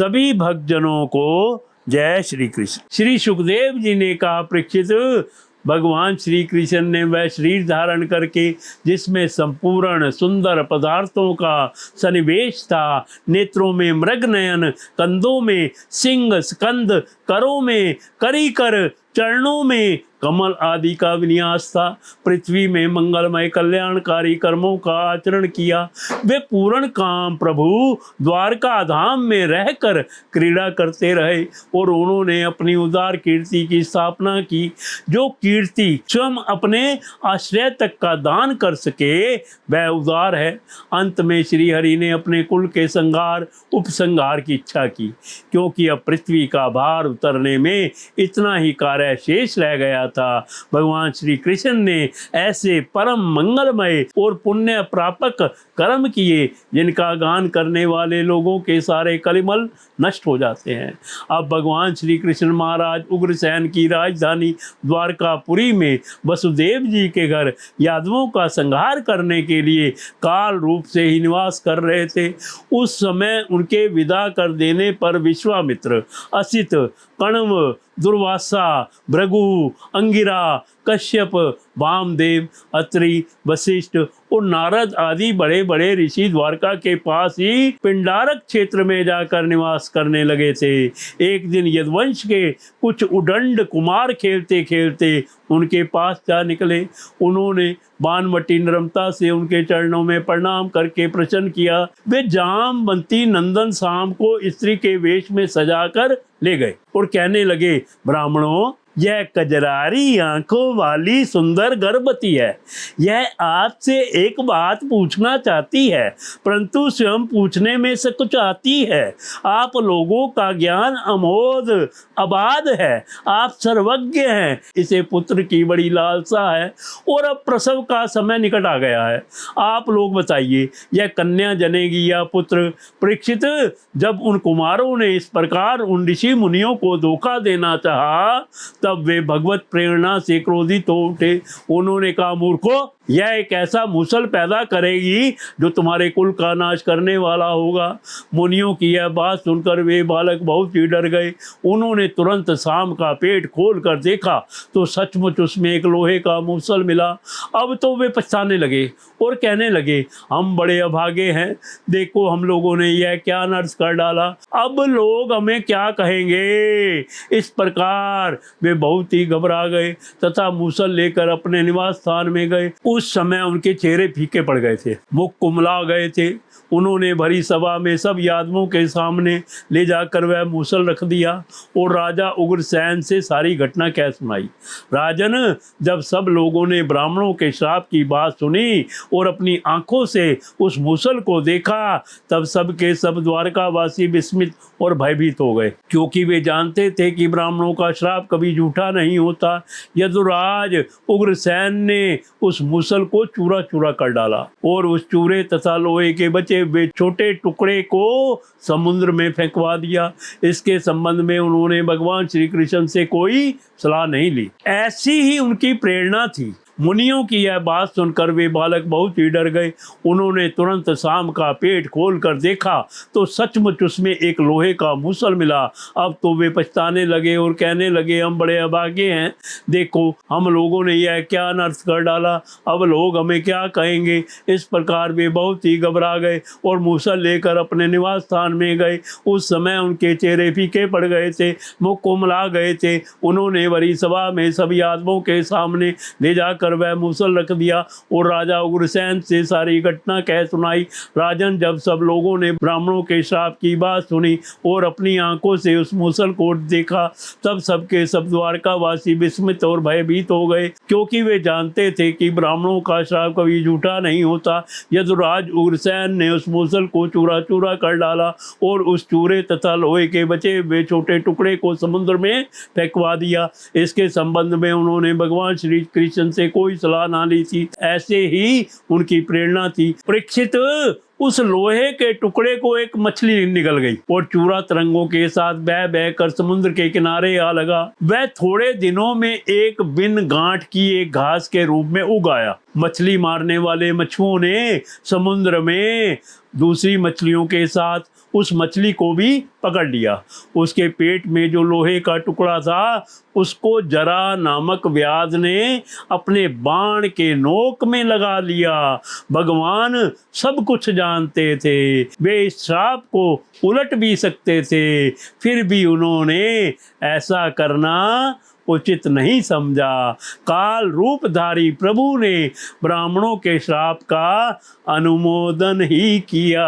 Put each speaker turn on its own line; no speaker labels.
सभी भक्तजनों को जय श्री कृष्ण। श्री सुखदेव जी ने कहा, परीक्षित, भगवान श्री कृष्ण ने वह शरीर धारण करके जिसमें संपूर्ण सुंदर पदार्थों का सन्निवेश था, नेत्रों में मृग नयन, कंधों में सिंह स्कंद, करों में करीकर, चरणों में कमल आदि का विन्यास था, पृथ्वी में मंगलमय कल्याणकारी कर्मों का आचरण किया। वे पूर्ण काम प्रभु द्वारका धाम में रहकर क्रीड़ा करते रहे और उन्होंने अपनी उदार कीर्ति की स्थापना की। जो कीर्ति स्वयं अपने आश्रय तक का दान कर सके वह उदार है। अंत में श्री हरि ने अपने कुल के संहार उपसंहार की इच्छा की, क्योंकि अब पृथ्वी का भार उतरने में इतना ही कार्य शेष रह गया था। भगवान श्री कृष्ण ने ऐसे परम मंगलमय और पुण्य प्रापक कर्म किए जिनका गान करने वाले लोगों के सारे कलिमल नष्ट हो जाते हैं। अब भगवान श्री कृष्ण महाराज उग्रसेन की राजधानी द्वारकापुरी में वसुदेव जी के घर यादवों का संहार करने के लिए काल रूप से ही निवास कर रहे थे। उस समय उनके विदा कर देने पर विश्वामित्र, असित, कण्व, दुर्वासा, भृगु, अंगिरा, कश्यप, वामदेव, अत्रि, वशिष्ठ और नारद आदि बड़े बड़े ऋषि द्वारका के पास ही पिंडारक क्षेत्र में जाकर निवास करने लगे थे। एक दिन यदुवंश के कुछ उदंड कुमार खेलते खेलते उनके पास जा निकले। उन्होंने बानवटी नम्रता से उनके चरणों में प्रणाम करके प्रसन्न किया। वे जामवंती नंदन शाम को स्त्री के वेश में सजाकर ले गए और कहने लगे, ब्राह्मणों, यह कजरारी आंखों वाली सुंदर गर्भवती है। यह आपसे एक बात पूछना चाहती है, परंतु स्वयं पूछने में संकोचाती है। आप लोगों का ज्ञान अमोघ अबाध है, आप सर्वज्ञ हैं। इसे पुत्र की बड़ी लालसा है और अब प्रसव का समय निकट आ गया है। आप लोग बताइए, यह कन्या जनेगी या पुत्र? परीक्षित, जब उन कुमारों ने इस प्रकार उन ऋषि मुनियों को धोखा देना चाहा, तब वे भगवत प्रेरणा से क्रोधित हो उठे। उन्होंने कहा, मूर्खों, यह एक ऐसा मूसल पैदा करेगी जो तुम्हारे कुल का नाश करने वाला होगा। मुनियों की यह बात सुनकर वे बालक बहुत ही डर गए। उन्होंने तुरंत शाम का पेट खोल कर देखा तो सचमुच उसमें एक लोहे का मूसल मिला। अब तो वे पछताने लगे और कहने लगे, हम बड़े अभागे हैं, देखो हम लोगों ने यह क्या नर्स कर डाला, अब लोग हमें क्या कहेंगे। इस प्रकार वे बहुत ही घबरा गए तथा मूसल लेकर अपने निवास स्थान में गए। उस समय उनके चेहरे फीके पड़ गए थे, मुख कुमला गए थे। उन्होंने भरी सभा में सब यादवों के सामने ले जाकर वह मूसल रख दिया और राजा उग्रसेन से सारी घटना कह सुनाई। राजन, जब सब लोगों ने ब्राह्मणों के श्राप की बात सुनी और अपनी आंखों से उस मूसल को देखा, तब सब के सब द्वारकावासी विस्मित और भयभीत हो गए, क्योंकि वे जानते थे कि ब्राह्मणों का श्राप कभी झूठा नहीं होता। यदुराज उग्रसेन ने उस मूसल को चूरा चूरा कर डाला और उस चूरे तथा लोहे के बचे वे छोटे टुकड़े को समुद्र में फेंकवा दिया। इसके संबंध में उन्होंने भगवान श्री कृष्ण से कोई सलाह नहीं ली। ऐसी ही उनकी प्रेरणा थी। मुनियों की यह बात सुनकर वे बालक बहुत ही डर गए। उन्होंने तुरंत शाम का पेट खोलकर देखा तो सचमुच उसमें एक लोहे का मूसल मिला। अब तो वे पछताने लगे और कहने लगे, हम बड़े अभागे हैं, देखो हम लोगों ने यह क्या अनर्थ कर डाला, अब लोग हमें क्या कहेंगे। इस प्रकार वे बहुत ही घबरा गए और मूसल लेकर अपने निवास स्थान में गए। उस समय उनके चेहरे फीके पड़ गए थे, मुख कुमला गए थे। उन्होंने बड़ी सभा में सब यादवों के सामने ले जाकर वह मूसल रख दिया और राजा उग्रसेन से सारी घटना कह सुनाई। राजन, जब सब लोगों ने ब्राह्मणों के श्राप की बात सुनी और अपनी आंखों से उस मूसल को देखा, तब सबके सब द्वारकावासी विस्मित और भयभीत हो गए, क्योंकि वे जानते थे कि ब्राह्मणों का श्राप कभी झूठा नहीं होता। यदुराज उग्रसेन ने उस मूसल को चूरा चूरा कर डाला और उस चूरे तथा लोहे के बचे हुए छोटे टुकड़े को समुद्र में फेंकवा दिया। इसके संबंध में उन्होंने भगवान श्री कृष्ण से कोई सलाह ना ली थी। ऐसे ही उनकी प्रेरणा थी। परीक्षित, उस लोहे के टुकड़े को एक मछली निकल गई और चूरा तरंगों के साथ बह बह कर समुद्र के किनारे आ लगा। वह थोड़े दिनों में एक बिन गांठ की एक घास के रूप में उग आया। मछली मारने वाले मछुओं ने समुद्र में दूसरी मछलियों के साथ उस मछली को भी पकड़ लिया। उसके पेट में जो लोहे का टुकड़ा था उसको जरा नामक व्याध ने अपने बाण के नोक में लगा लिया। भगवान सब कुछ जानते थे, वे इस श्राप को उलट भी सकते थे, फिर भी उन्होंने ऐसा करना उचित नहीं समझा। काल रूपधारी प्रभु ने ब्राह्मणों के श्राप का अनुमोदन ही किया।